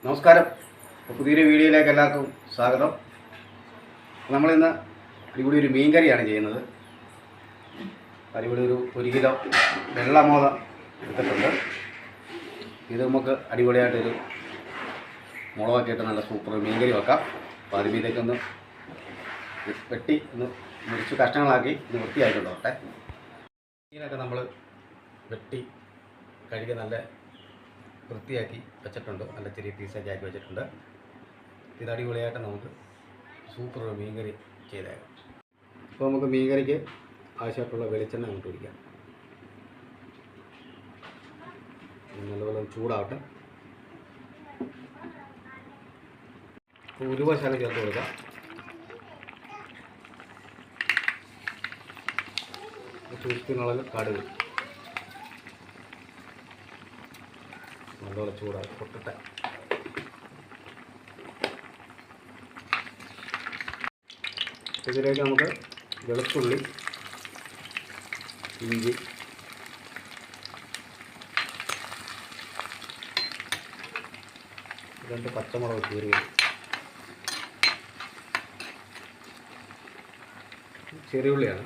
നമസ്കാരം. പുതിയൊരു വീഡിയോയിലേക്ക് എല്ലാവർക്കും സ്വാഗതം. നമ്മളിന്ന് അടിപൊളി ഒരു മീൻകറിയാണ് ചെയ്യുന്നത്. അടിപൊളി ഒരു കിലോ വെള്ളമോത എടുത്തിട്ടുണ്ട്. ഇത് നമുക്ക് അടിപൊളിയായിട്ടൊരു മുളകൊക്കെ ഇട്ട് നല്ല സൂപ്പർ മീൻകറി വെക്കാം. അപ്പോൾ അതിമീതേക്കൊന്ന് വെട്ടി ഒന്ന് മുറിച്ച് കഷ്ണങ്ങളാക്കി ഇത് വൃത്തിയായിട്ടുണ്ടോട്ടെ. മീനൊക്കെ നമ്മൾ വെട്ടി കഴുകി നല്ല വൃത്തിയാക്കി വെച്ചിട്ടുണ്ട്. നല്ല ചെറിയ പീസൊക്കെ ആക്കി വെച്ചിട്ടുണ്ട്. ഇത് അടിപൊളിയായിട്ട് നമുക്ക് സൂപ്പർ മീൻകറി ചെയ്തേക്കാം. അപ്പോൾ നമുക്ക് മീൻകറിക്ക് ആവശ്യമായിട്ടുള്ള വെളിച്ചെണ്ണ അങ്ങോട്ട് ഒഴിക്കാം. നല്ലപോലെ ചൂടാവട്ടെ. ഉലുവ ശകലം ചേർത്ത് കൊടുക്കാം. ചൂടിനുള്ള കടുക് നല്ലപോലെ ചൂടാക്കി പൊട്ടട്ടെ. ഇതിലേക്ക് നമുക്ക് വെളുത്തുള്ളി, ഇഞ്ചി, രണ്ട് പച്ചമുളക് കീറിയത്, ചെറിയുള്ളിയാണ്.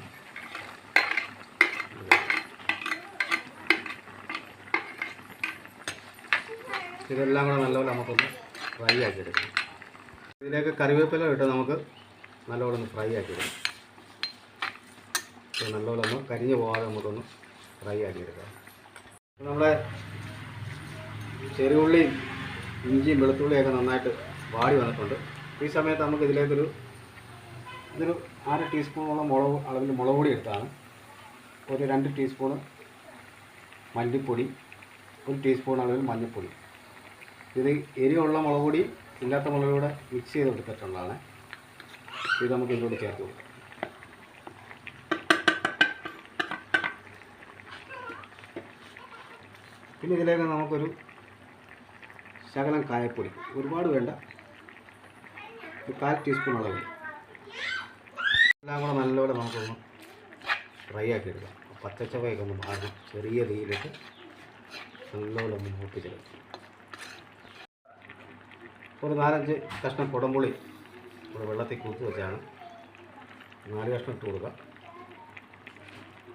ഇതെല്ലാം കൂടെ നല്ലപോലെ നമുക്കൊന്ന് ഫ്രൈ ആക്കി എടുക്കാം. ഇതിലേക്ക് കറിവേപ്പില ഇട്ട് നമുക്ക് നല്ലപോലെ ഒന്ന് ഫ്രൈ ആക്കി എടുക്കാം. നല്ലപോലെ ഒന്ന് കരിഞ്ഞു പോകാതെ നമുക്കൊന്ന് ഫ്രൈ ആക്കി എടുക്കാം. നമ്മുടെ ചെറിയുള്ളിയും ഇഞ്ചിയും വെളുത്തുള്ളിയൊക്കെ നന്നായിട്ട് വാടി വന്നിട്ടുണ്ട്. ഈ സമയത്ത് നമുക്ക് ഇതൊരു 1/2 ടീസ്പൂണോളം അളവിൽ മുളക് പൊടി എടുത്താണ്. ഒരു 2 ടീസ്പൂണ് മല്ലിപ്പൊടി, 1 ടീസ്പൂൺ അളവിൽ മഞ്ഞൾപ്പൊടി. ഇത് എരിവുള്ള മുളക് പൊടി ഇല്ലാത്ത മുളക് കൂടെ മിക്സ് ചെയ്ത് എടുത്തിട്ടുള്ളതാണ്. ഇത് നമുക്ക് ഇതിലൂടെ ചേർത്ത് കൊടുക്കാം. പിന്നെ ഇതിലേക്ക് നമുക്കൊരു ശകലം കായപ്പൊടി, ഒരുപാട് വേണ്ട, ഒരു 1/4 ടീസ്പൂൺ അളവിൽ. എല്ലാം കൂടെ നല്ലപോലെ നമുക്കൊന്ന് ഫ്രൈ ആക്കി എടുക്കാം. പച്ചച്ചവയൊക്കെ ഒന്ന് മാറി ചെറിയ തീയിലിട്ട് നല്ലപോലെ ഒന്ന് മൂപ്പിച്ചെടുക്കാം. ഒരു 4-5 കഷ്ണം കുടംപുളി ഇവിടെ വെള്ളത്തിൽ കുത്തി വെച്ചാണ് 4 കഷ്ണം ഇട്ട് കൊടുക്കുക.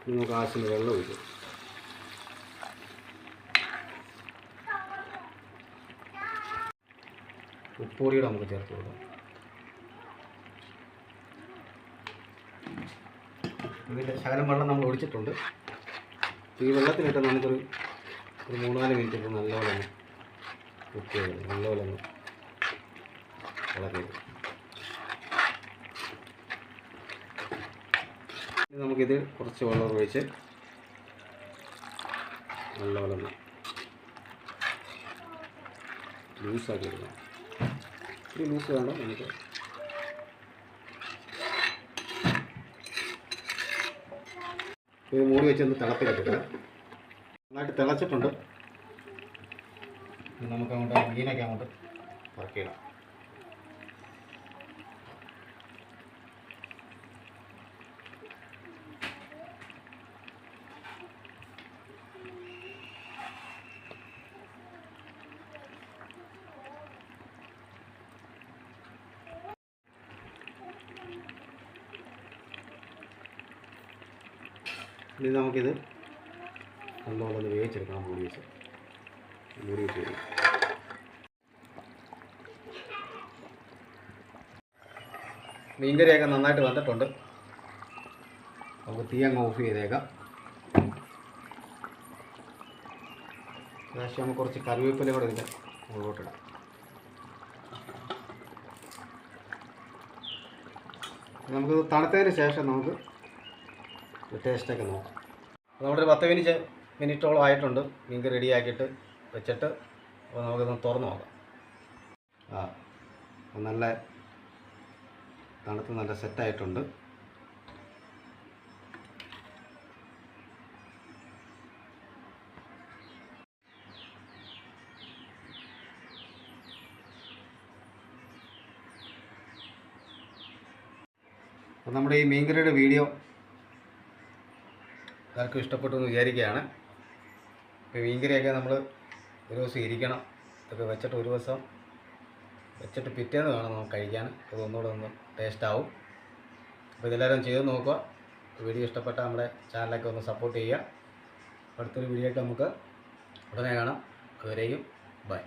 നമുക്ക് ആവശ്യത്തിന് വെള്ളം ഒഴിക്കും. ഉപ്പുപൊടിയുടെ നമുക്ക് ചേർത്ത് കൊടുക്കാം. ഇതിൻ്റെ ശകലം വെള്ളം നമ്മൾ ഒഴിച്ചിട്ടുണ്ട്. ഈ വെള്ളത്തിലിട്ട് നമുക്കൊരു 3-4 മിനിറ്റ് ഇട്ട് നല്ലപോലെ ഒന്ന് കുക്ക് ചെയ്ത് നല്ലപോലെ ഒന്ന് ഇളക്കി. നമുക്കിത് കുറച്ച് വെള്ളം ഒഴിച്ച് നല്ലപോലെ ഒന്ന് ലൂസാക്കി എടുക്കണം. ഈ ലൂസ് വേണ്ട, നമുക്ക് ഇത് മൂടി വെച്ചൊന്ന് തിളപ്പിച്ചിട്ട് നന്നായിട്ട് തിളച്ചിട്ടുണ്ട്. നമുക്ക് അങ്ങോട്ട് മീനൊക്കെ അങ്ങോട്ട് ഇറക്കിയിടാം. ഇനി നമുക്കിത് നല്ലപോലെ ഒന്ന് വേവിച്ചെടുക്കണം. മൂടി വെച്ച് വരും. മീൻകറിയൊക്കെ നന്നായിട്ട് വന്നിട്ടുണ്ട്. നമുക്ക് തീ അങ്ങ് ഓഫ് ചെയ്തേക്കാം. ഏകദേശം നമുക്ക് കുറച്ച് കറിവേപ്പില കൂടെ ഇതിൻ്റെ മുകളിലോട്ടിടാം. നമുക്കിത് തണുത്തതിന് ശേഷം നമുക്ക് ടേസ്റ്റൊക്കെ നോക്കാം. നമ്മുടെ ഒരു 10 മിനിറ്റോളം ആയിട്ടുണ്ട് മീൻകറി റെഡിയാക്കിയിട്ട് വെച്ചിട്ട്. അപ്പോൾ നമുക്കിതൊന്ന് തുറന്ന് നോക്കാം. നല്ല തണുത്ത് നല്ല സെറ്റായിട്ടുണ്ട്. അപ്പോൾ നമ്മുടെ ഈ മീൻകറിയുടെ വീഡിയോ എല്ലാവർക്കും ഇഷ്ടപ്പെട്ടു എന്ന് വിചാരിക്കുകയാണ്. ഇപ്പോൾ മീൻകറിയൊക്കെ നമ്മൾ ഒരു ദിവസം ഇരിക്കണം. ഇതൊക്കെ വെച്ചിട്ട് ഒരു ദിവസം വെച്ചിട്ട് പിറ്റേന്ന് വേണം നമുക്ക് കഴിക്കാൻ. അപ്പോൾ ഒന്നുകൂടെ ഒന്ന് ടേസ്റ്റ് ആവും. അപ്പോൾ ഇതെല്ലാവരും ചെയ്ത് നോക്കുക. വീഡിയോ ഇഷ്ടപ്പെട്ട നമ്മുടെ ചാനലൊക്കെ ഒന്ന് സപ്പോർട്ട് ചെയ്യുക. അടുത്തൊരു വീഡിയോ ആയിട്ട് നമുക്ക് ഉടനെ കാണാം. അതുവരെയും ബൈ.